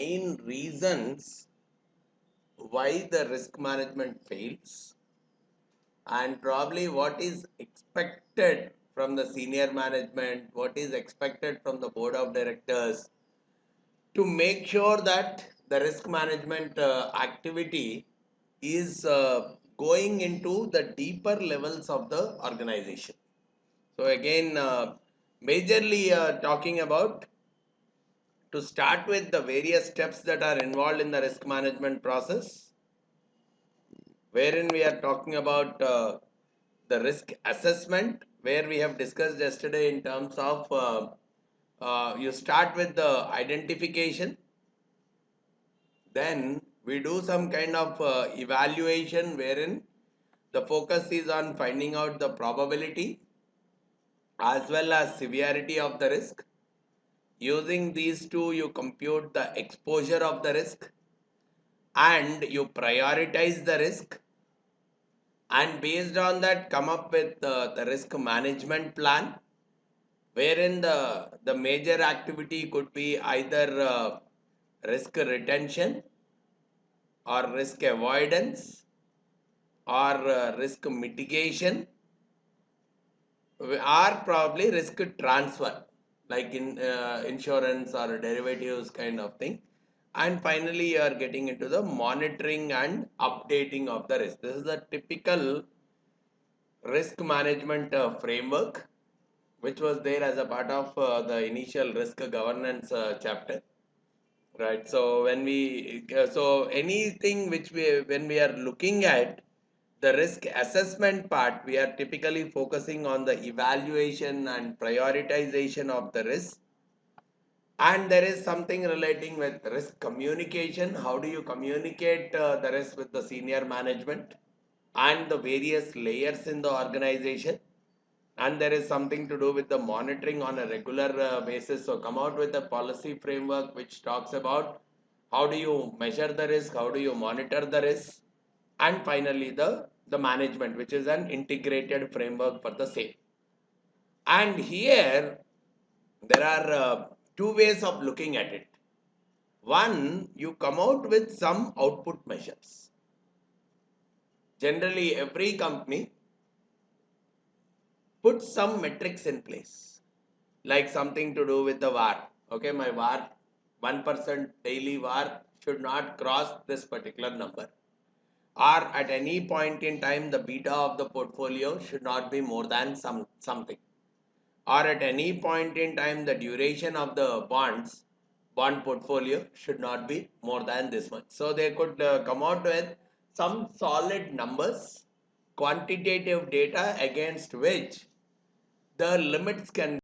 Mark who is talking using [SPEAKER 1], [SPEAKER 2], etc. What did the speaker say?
[SPEAKER 1] main reasons why the risk management fails, and probably what is expected from the senior management, what is expected from the board of directors to make sure that the risk management activity is going into the deeper levels of the organization. So again, majorly talking about, to start with, the various steps that are involved in the risk management process, wherein we are talking about the risk assessment, where we have discussed yesterday in terms of you start with the identification, then we do some kind of evaluation wherein the focus is on finding out the probability as well as severity of the risk. Using these two, you compute the exposure of the risk and you prioritize the risk, and based on that come up with the risk management plan, wherein the major activity could be either risk retention or risk avoidance or risk mitigation or probably risk transfer, like in insurance or derivatives kind of thing. And finally, you are getting into the monitoring and updating of the risk. This is a typical risk management framework which was there as a part of the initial risk governance chapter, right? So when we so anything which we, when we are looking at the risk assessment part, we are typically focusing on the evaluation and prioritization of the risk. And there is something relating with risk communication. How do you communicate the risk with the senior management and the various layers in the organization? And there is something to do with the monitoring on a regular basis. So come out with a policy framework which talks about how do you measure the risk, how do you monitor the risk, and finally the management, which is an integrated framework for the same. And here there are two ways of looking at it. One, you come out with some output measures. Generally, every company puts some metrics in place, like something to do with the VAR. Okay, my VAR, 1% daily VAR should not cross this particular number. Or at any point in time, the beta of the portfolio should not be more than something. Or at any point in time, the duration of the bond portfolio should not be more than this much. So they could come out with some solid numbers, quantitative data against which the limits can